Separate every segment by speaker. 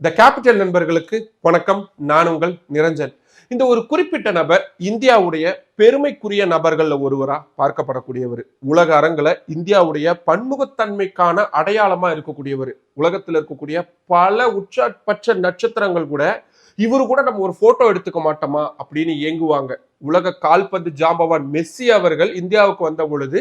Speaker 1: The capital நண்பர்களுக்கு வணக்கம். நான் உங்கள் நிரஞ்சன். இந்த ஒரு குறிப்பிட்ட நபர் இந்தியாவுடைய பெருமைக்குரிய நபர்கள்ல ஒருவரா பார்க்கப்படக்கூடியவர். உலக அரங்குல இந்தியாவுடைய பன்முகத்தன்மைக்கான அடையாளமா இருக்கக்கூடியவர். உலகத்தில் இருக்கக்கூடிய பல உச்சபட்ச நட்சத்திரங்கள் கூட இவரு கூட நம்ம ஒரு போட்டோ எடுத்துக்க மாட்டோமா அப்படின்னு ஏங்குவாங்க. உலக கால்பந்து ஜாம்பவான் மெஸ்ஸி அவர்கள் இந்தியாவுக்கு வந்த பொழுது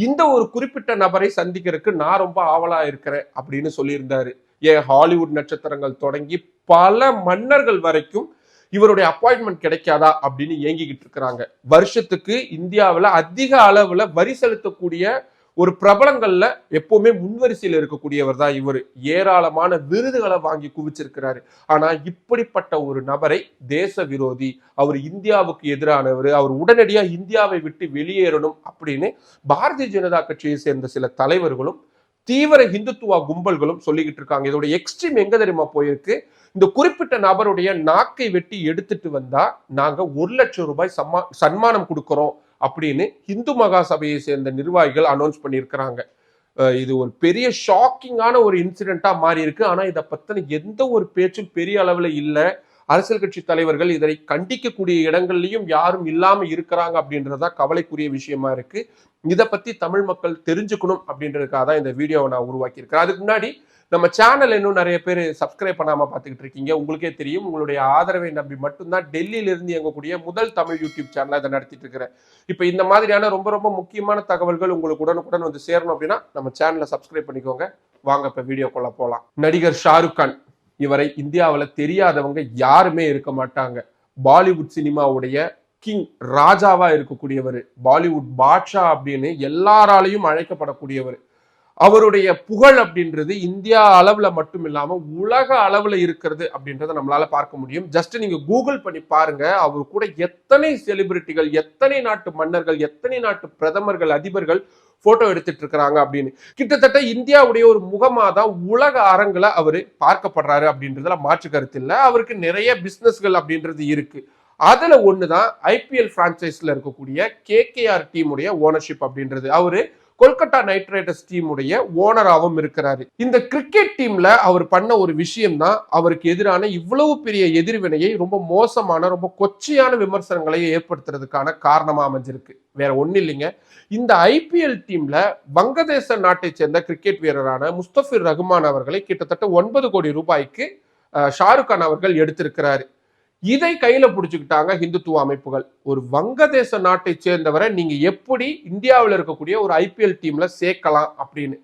Speaker 1: இந்த ஒரு குறிப்பிட்ட நபரை சந்திக்கிறதுக்கு நான் ரொம்ப ஆவலா இருக்கிறேன் அப்படின்னு சொல்லியிருந்தாரு. ஏன் ஹாலிவுட் நட்சத்திரங்கள் தொடங்கி பல மன்னர்கள் வரைக்கும் இவருடைய அப்பாயின்மெண்ட் கிடைக்காதா அப்படின்னு ஏங்கிக்கிட்டு இருக்கிறாங்க. வருஷத்துக்கு இந்தியாவில் அதிக அளவுல வரி செலுத்தக்கூடிய ஒரு பிரபலங்கள்ல எப்பவுமே முன்வரிசையில் இருக்கக்கூடியவர் தான் இவர். ஏராளமான விருதுகளை வாங்கி குவிச்சிருக்கிறாரு. ஆனா இப்படிப்பட்ட ஒரு நபரை தேச விரோதி, அவர் இந்தியாவுக்கு எதிரானவர், அவர் உடனடியா இந்தியாவை விட்டு வெளியேறணும் அப்படின்னு பாரதிய ஜனதா கட்சியை சேர்ந்த சில தலைவர்களும் தீவிர ஹிந்துத்துவா கும்பல்களும் சொல்லிக்கிட்டு இருக்காங்க. இதோட எக்ஸ்ட்ரீம் எங்க தெரியுமா போயிருக்கு? இந்த குறிப்பிட்ட நபருடைய நாக்கை வெட்டி எடுத்துட்டு வந்தா நாங்க 1,00,000 ரூபாய் சன்மானம் கொடுக்கிறோம் அப்படின்னு இந்து மகா சபையை சேர்ந்த நிர்வாகிகள் அனௌன்ஸ் பண்ணியிருக்கிறாங்க. இது ஒரு பெரிய ஷாக்கிங்கான ஒரு இன்சிடென்ட்டா மாறி இருக்கு. ஆனா இதை பத்தின எந்த ஒரு பேச்சும் பெரிய அளவுல இல்லை. அரசியல் கட்சி தலைவர்கள் இதை கண்டிக்கக்கூடிய இடங்கள்லயும் யாரும் இல்லாம இருக்கிறாங்க அப்படின்றதா கவலைக்குரிய விஷயமா இருக்கு. இதை பத்தி தமிழ் மக்கள் தெரிஞ்சுக்கணும் அப்படின்றதுக்காக தான் இந்த வீடியோவை நான் உருவாக்கி இருக்கிறேன். அதுக்கு முன்னாடி நம்ம சேனல் இன்னும் நிறைய பேர் சப்ஸ்கிரைப் பண்ணாம பார்த்துக்கிட்டு இருக்கீங்க. உங்களுக்கே தெரியும், உங்களுடைய ஆதரவை நம்பி மட்டும்தான் டெல்லியில இருந்து இயங்கக்கூடிய முதல் தமிழ் யூடியூப் சேனலை இதை நடத்திட்டு இருக்கிறேன். இப்ப இந்த மாதிரியான ரொம்ப ரொம்ப முக்கியமான தகவல்கள் உங்களுக்கு உடனுக்குடன் வந்து சேரணும் அப்படின்னா நம்ம சேனலை சப்ஸ்கிரைப் பண்ணிக்கோங்க. வாங்க இப்ப வீடியோக்குள்ள போலாம். நடிகர் ஷாருக் கான், இவரை இந்தியாவில் தெரியாதவங்க யாருமே இருக்க மாட்டாங்க. பாலிவுட் சினிமாவுடைய கிங், ராஜாவா இருக்கக்கூடியவர், பாலிவுட் பாட்ஷா அப்படின்னு எல்லாராலையும் அழைக்கப்படக்கூடியவர். அவருடைய புகழ் அப்படின்றது இந்தியா அளவுல மட்டும் இல்லாம உலக அளவுல இருக்கிறது அப்படின்றத நம்மளால பார்க்க முடியும். ஜஸ்ட் நீங்க கூகுள் பண்ணி பாருங்க, அவர் கூட எத்தனை செலிபிரிட்டிகள், எத்தனை நாட்டு மன்னர்கள், எத்தனை நாட்டு பிரதமர்கள், அதிபர்கள் போட்டோ எடுத்துட்டு இருக்கிறாங்க அப்படின்னு. கிட்டத்தட்ட இந்தியாவுடைய ஒரு முகமாதான் உலக அரங்குல அவரு பார்க்கப்படுறாரு அப்படின்றதுல மாற்று கருத்து இல்லை. அவருக்கு நிறைய பிசினஸ்கள் அப்படின்றது இருக்கு. அதுல ஒண்ணுதான் ஐபிஎல் பிரான்சைஸ்ல இருக்கக்கூடிய KKR டீமுடைய ஓனர்ஷிப் அப்படின்றது. அவரு கொல்கத்தா நைட் ரைடர்ஸ் டீமுடைய ஓனராகவும் இருக்கிறாரு. இந்த கிரிக்கெட் டீம்ல அவர் பண்ண ஒரு விஷயம் தான் அவருக்கு எதிரான இவ்வளவு பெரிய எதிர்வினையை, ரொம்ப மோசமான ரொம்ப கொச்சையான விமர்சனங்களை ஏற்படுத்துறதுக்கான காரணமா அமைஞ்சிருக்கு. வேற ஒண்ணு இல்லைங்க. இந்த ஐபிஎல் டீம்ல வங்கதேச நாட்டை சேர்ந்த கிரிக்கெட் வீரரான முஸ்தபிர் ரஹ்மான் அவர்களை கிட்டத்தட்ட 9 கோடி ரூபாய்க்கு ஷாருக் கான் அவர்கள் எடுத்திருக்கிறாரு. இதை கையில பிடிச்சுக்கிட்டாங்க ஹிந்துத்துவ அமைப்புகள். ஒரு வங்கதேச நாட்டை சேர்ந்தவரை நீங்க எப்படி இந்தியாவில் இருக்கக்கூடிய ஒரு ஐபிஎல் டீம்ல சேர்க்கலாம் அப்படின்னு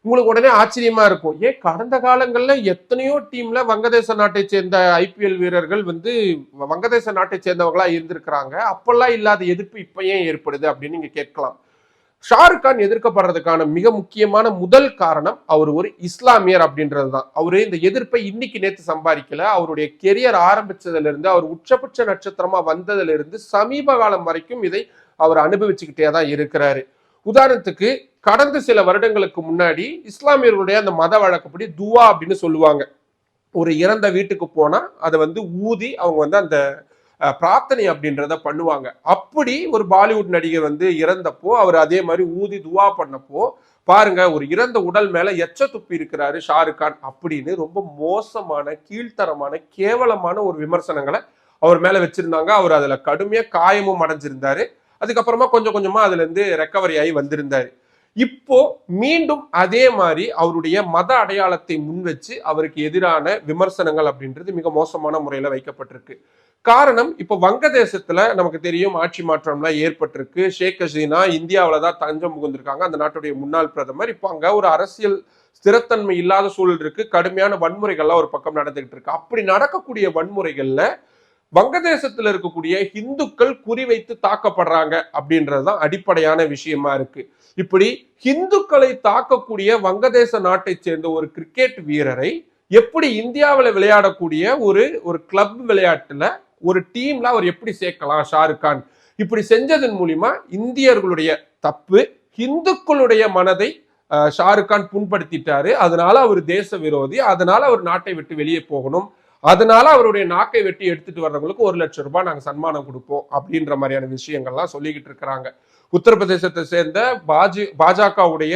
Speaker 1: உங்களுக்கு உடனே ஆச்சரியமா இருக்கும். ஏன் கடந்த காலங்கள்ல எத்தனையோ டீம்ல வங்கதேச நாட்டை சேர்ந்த ஐபிஎல் வீரர்கள் வங்கதேச நாட்டை சேர்ந்தவங்களா இருந்திருக்கிறாங்க. அப்பெல்லாம் இல்லாத எதிர்ப்பு இப்ப ஏன் ஏற்படுது அப்படின்னு நீங்க கேட்கலாம். ஷாருக் கான் எதிர்க்கப்படுறதுக்கான மிக முக்கியமான முதல் காரணம் அவர் ஒரு இஸ்லாமியர் அப்படின்றதுதான். அவரு இந்த எதிர்ப்பை இன்னைக்கு நேற்று சம்பாதிக்கல. அவருடைய கெரியர் ஆரம்பிச்சதுல இருந்து, அவர் உச்சபட்ச நட்சத்திரமா வந்ததுல இருந்து சமீப காலம் வரைக்கும் இதை அவர் அனுபவிச்சுக்கிட்டே தான் இருக்கிறாரு. உதாரணத்துக்கு கடந்த சில வருடங்களுக்கு முன்னாடி இஸ்லாமியர்களுடைய அந்த மத வழக்கப்படி துவா அப்படின்னு சொல்லுவாங்க. ஒரு இறந்த வீட்டுக்கு போனா அதை ஊதி அவங்க அந்த பிரார்த்தனை அப்படின்றத பண்ணுவாங்க. அப்படி ஒரு பாலிவுட் நடிகர் இறந்தப்போ அவர் அதே மாதிரி ஊதி துவா பண்ணப்போ பாருங்க, ஒரு இறந்த உடல் மேல எச்ச துப்பி இருக்கிறாரு ஷாருக் கான் அப்படின்னு ரொம்ப மோசமான, கீழ்த்தரமான, கேவலமான ஒரு விமர்சனங்களை அவர் மேல வச்சிருந்தாங்க. அவர் அதுல கடுமையா காயமும் அடைஞ்சிருந்தாரு. அதுக்கப்புறமா கொஞ்சம் கொஞ்சமா அதுல இருந்து ரெக்கவரி ஆகி வந்திருந்தாரு. இப்போ மீண்டும் அதே மாதிரி அவருடைய மத அடையாளத்தை முன் வச்சு அவருக்கு எதிரான விமர்சனங்கள் அப்படின்றது மிக மோசமான முறையில வைக்கப்பட்டிருக்கு. காரணம், இப்ப வங்கதேசத்துல நமக்கு தெரியும் ஆட்சி மாற்றம்லாம் ஏற்பட்டிருக்கு. ஷேக் ஹசீனா இந்தியாவில தான் தஞ்சம் புகுந்திருக்காங்க, அந்த நாட்டுடைய முன்னாள் பிரதமர். இப்போ அங்க ஒரு அரசியல் ஸ்திரத்தன்மை இல்லாத சூழல் இருக்கு. கடுமையான வன்முறைகள்லாம் ஒரு பக்கம் நடந்துகிட்டு இருக்கு. அப்படி நடக்கக்கூடிய வன்முறைகள்ல வங்கதேசத்துல இருக்கக்கூடிய இந்துக்கள் குறிவைத்து தாக்கப்படுறாங்க அப்படின்றதுதான் அடிப்படையான விஷயமா இருக்கு. இப்படி இந்துக்களை தாக்கக்கூடிய வங்கதேச நாட்டை சேர்ந்த ஒரு கிரிக்கெட் வீரரை எப்படி இந்தியாவில் விளையாடக்கூடிய ஒரு கிளப் விளையாட்டுல ஒரு டீம்ல அவர் எப்படி சேர்க்கலாம் ஷாருக் கான்? இப்படி செஞ்சதன் மூலியமா இந்தியர்களுடைய தப்பு, இந்துக்களுடைய மனதை ஷாருக் கான் புண்படுத்திட்டாரு. அதனால அவர் தேச விரோதி, அதனால அவர் நாட்டை விட்டு வெளியே போகணும், அதனால அவருடைய நாக்கை வெட்டி எடுத்துட்டு வர்றவங்களுக்கு 1,00,000 ரூபாய் நாங்க சன்மானம் கொடுப்போம் அப்படின்ற மாதிரியான விஷயங்கள்லாம் சொல்லிக்கிட்டு இருக்கிறாங்க. உத்தரப்பிரதேசத்தை சேர்ந்த பாஜகவுடைய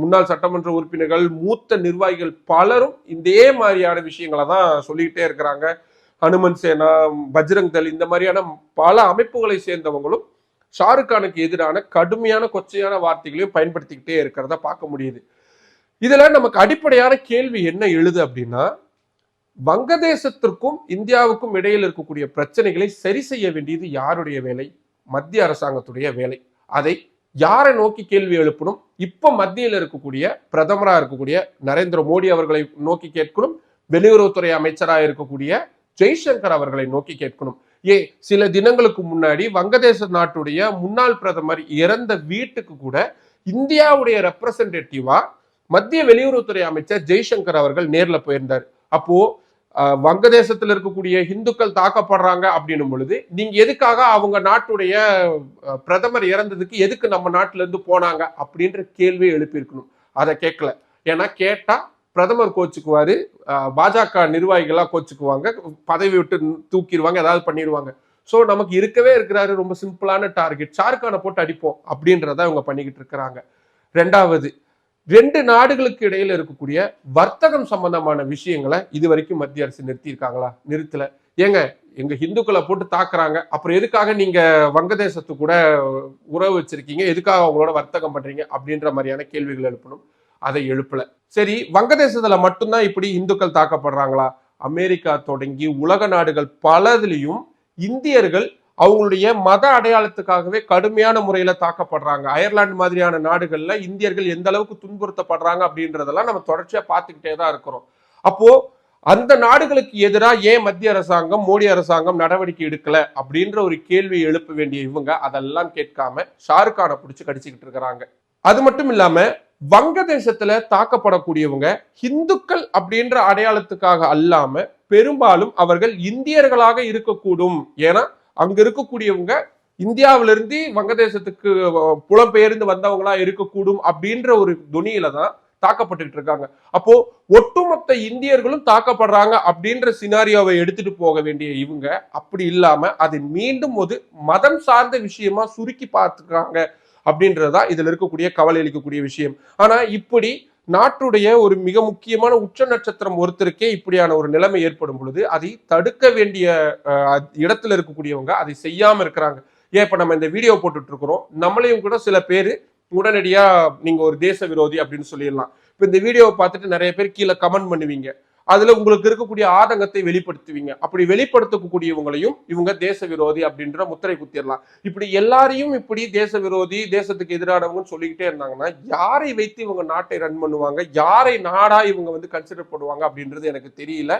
Speaker 1: முன்னாள் சட்டமன்ற உறுப்பினர்கள், மூத்த நிர்வாகிகள் பலரும் இதே மாதிரியான விஷயங்களை தான் சொல்லிக்கிட்டே இருக்கிறாங்க. ஹனுமன் சேனா, பஜ்ரங் தள் இந்த மாதிரியான பல அமைப்புகளை சேர்ந்தவங்களும் ஷாருக் கானுக்கு எதிரான கடுமையான கொச்சையான வார்த்தைகளையும் பயன்படுத்திக்கிட்டே இருக்கிறத பார்க்க முடியுது. இதுல நமக்கு அடிப்படையான கேள்வி என்ன எழுது அப்படின்னா, வங்கதேசத்திற்கும் இந்தியாவுக்கும் இடையில் இருக்கக்கூடிய பிரச்சனைகளை சரி செய்ய வேண்டியது யாருடைய வேலை? மத்திய அரசாங்கத்துடைய வேலை. அதை யாரை நோக்கி கேள்வி எழுப்பணும்? இப்ப மத்தியில் இருக்கக்கூடிய பிரதமரா இருக்கக்கூடிய நரேந்திர மோடி அவர்களை நோக்கி கேட்கணும். வெளியுறவுத்துறை அமைச்சராக இருக்கக்கூடிய ஜெய்சங்கர் அவர்களை நோக்கி கேட்கணும். சில தினங்களுக்கு முன்னாடி வங்கதேச நாட்டுடைய முன்னாள் பிரதமர் இறந்த வீட்டுக்கு கூட இந்தியாவுடைய ரெப்ரசன்டேட்டிவா மத்திய வெளியுறவுத்துறை அமைச்சர் ஜெய்சங்கர் அவர்கள் நேர்ல போயிருந்தார். அப்போ வங்கதேசத்தில் இருக்கக்கூடிய இந்துக்கள் தாக்கப்படுறாங்க அப்படின்னும் பொழுது நீங்க எதுக்காக அவங்க நாட்டுடைய பிரதமர் இறந்ததுக்கு எதுக்கு நம்ம நாட்டுல இருந்து போனாங்க அப்படின்ற கேள்வியை எழுப்பியிருக்கணும். அதை கேட்கல. ஏன்னா கேட்டா பிரதமர் கோச்சுக்குவாரு, பாஜக நிர்வாகிகள்லாம் கோச்சுக்குவாங்க, பதவி விட்டு தூக்கிடுவாங்க, ஏதாவது பண்ணிடுவாங்க. ஸோ நமக்கு இருக்கவே இருக்கிறாரு ரொம்ப சிம்பிளான டார்கெட், ஷாருக் கானை போட்டு அடிப்போம் அப்படின்றத அவங்க பண்ணிக்கிட்டு இருக்கிறாங்க. ரெண்டாவது, 2 நாடுகளுக்கு இடையில இருக்கக்கூடிய வர்த்தகம் சம்பந்தமான விஷயங்களை இது வரைக்கும் மத்திய அரசு நிறுத்தியிருக்காங்களா? நிறுத்தல. எங்க இந்துக்களை போட்டு தாக்குறாங்க, அப்புறம் எதுக்காக நீங்க வங்கதேசத்து கூட உறவு வச்சிருக்கீங்க, எதுக்காக அவங்களோட வர்த்தகம் பண்றீங்க அப்படின்ற மாதிரியான கேள்விகள் எழுப்பணும். அதை எழுப்பல. சரி, வங்கதேசத்துல மட்டும்தான் இப்படி இந்துக்கள் தாக்கப்படுறாங்களா? அமெரிக்கா தொடங்கி உலக நாடுகள் பலதிலையும் இந்தியர்கள் அவங்களுடைய மத அடையாளத்துக்காகவே கடுமையான முறையில தாக்கப்படுறாங்க. அயர்லாந்து மாதிரியான நாடுகள்ல இந்தியர்கள் எந்த அளவுக்கு துன்புறுத்தப்படுறாங்க அப்படின்றதெல்லாம் நம்ம தொடர்ச்சியா பார்த்துக்கிட்டே தான் இருக்கிறோம். அப்போ அந்த நாடுகளுக்கு எதிராக ஏன் மத்திய அரசாங்கம், மோடி அரசாங்கம் நடவடிக்கை எடுக்கல அப்படின்ற ஒரு கேள்வியை எழுப்ப வேண்டிய இவங்க அதெல்லாம் கேட்காம ஷாருக் கானை பிடிச்சு கடிச்சுக்கிட்டு இருக்கிறாங்க. அது மட்டும் இல்லாம வங்கதேசத்துல தாக்கப்படக்கூடியவங்க இந்துக்கள் அப்படின்ற அடையாளத்துக்காக அல்லாம பெரும்பாலும் அவர்கள் இந்தியர்களாக இருக்கக்கூடும். ஏன்னா அங்க இருக்கக்கூடியவங்க இந்தியாவிலிருந்து வங்கதேசத்துக்கு புலம்பெயர்ந்து வந்தவங்களா இருக்கக்கூடும் அப்படின்ற ஒரு துணியில தான் தாக்கப்பட்டு இருக்காங்க. அப்போ ஒட்டுமொத்த இந்தியர்களும் தாக்கப்படுறாங்க அப்படின்ற சினாரியோவை எடுத்துட்டு போக வேண்டிய இவங்க அப்படி இல்லாம அது மீண்டும் ஒரு மதம் சார்ந்த விஷயமா சுருக்கி பார்த்துக்கிறாங்க அப்படின்றதா இதுல இருக்கக்கூடிய கவலை அளிக்கக்கூடிய விஷயம். ஆனா இப்படி நாட்டுடைய ஒரு மிக முக்கியமான உச்ச நட்சத்திரம் ஒருத்தருக்கே இப்படியான ஒரு நிலைமை ஏற்படும் பொழுது அதை தடுக்க வேண்டிய இடத்துல இருக்கக்கூடியவங்க அதை செய்யாம இருக்கிறாங்க. ஏன் இப்ப நம்ம இந்த வீடியோ போட்டுட்டு இருக்கிறோம், நம்மளையும் கூட சில பேர் உடனடியா நீங்க ஒரு தேச விரோதி அப்படின்னு சொல்லிடலாம். இப்ப இந்த வீடியோவை பார்த்துட்டு நிறைய பேர் கீழே கமெண்ட் பண்ணுவீங்க, அதுல உங்களுக்கு இருக்கக்கூடிய ஆதங்கத்தை வெளிப்படுத்துவீங்க. அப்படி வெளிப்படுத்தக்கூடியவங்களையும் இவங்க தேச விரோதி அப்படின்ற முத்திரை குத்திடலாம். இப்படி எல்லாரையும் இப்படி தேச விரோதி, தேசத்துக்கு எதிரானவங்கன்னு சொல்லிக்கிட்டே இருந்தாங்கன்னா யாரை வைத்து இவங்க நாட்டை ரன் பண்ணுவாங்க, யாரை நாடா இவங்க கன்சிடர் பண்ணுவாங்க அப்படின்றது எனக்கு தெரியல.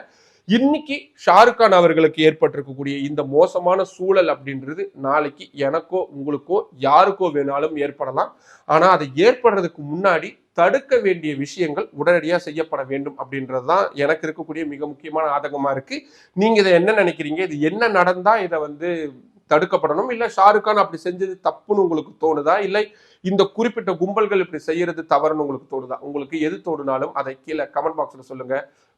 Speaker 1: இன்னைக்கு ஷாருக் கான் அவர்களுக்கு ஏற்பட்டிருக்கக்கூடிய இந்த மோசமான சூழல் அப்படின்றது நாளைக்கு எனக்கோ உங்களுக்கோ யாருக்கோ வேணாலும் ஏற்படலாம். ஆனா அதை ஏற்படுறதுக்கு முன்னாடி தடுக்க வேண்டிய விஷயங்கள் உடனடியாக செய்யப்பட வேண்டும் அப்படின்றதுதான் எனக்கு இருக்கக்கூடிய மிக முக்கியமான ஆதங்கமா இருக்கு. நீங்க இதை என்ன நினைக்கிறீங்க? இது என்ன நடந்தா இதை தடுக்கப்படணும், இல்ல ஷாருக் கான் அப்படி செஞ்சது தப்புன்னு உங்களுக்கு தோணுதா, இல்லை இந்த குறிப்பிட்ட கும்பல்கள் இப்படி செய்யறது தவறுன்னு உங்களுக்கு தோணுதா? உங்களுக்கு எது தோணுனாலும் அதை கீழே கமெண்ட் பாக்ஸ்ல சொல்லுங்க.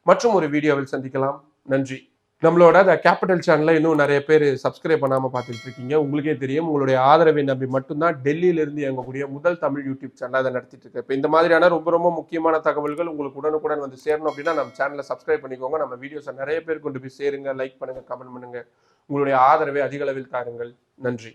Speaker 1: மற்றும் ஒரு வீடியோவில் சந்திக்கலாம். நன்றி. நம்மளோட கேபிட்டல் சேனல்ல இன்னும் நிறைய பேர் சப்ஸ்கிரைப் பண்ணாம பார்த்துட்டு இருக்கீங்க. உங்களுக்கே தெரியும், உங்களுடைய ஆதரவை நம்பி மட்டும்தான் டெல்லியில இருந்து இயங்கக்கூடிய முதல் தமிழ் யூடியூப் சேனல் அதை நடத்திட்டு இருக்கு. இப்போ இந்த மாதிரியான ரொம்ப ரொம்ப முக்கியமான தகவல்கள் உங்களுக்கு உடனுக்குடன் சேரணும் அப்படின்னா நம்ம சேனலை சப்ஸ்கிரைப் பண்ணிக்கோங்க. நம்ம வீடியோஸை நிறைய பேர் கொண்டு போய் சேருங்க, லைக் பண்ணுங்க, கமெண்ட் பண்ணுங்க. உங்களுடைய ஆதரவை அதிக அளவில் தாருங்கள். நன்றி.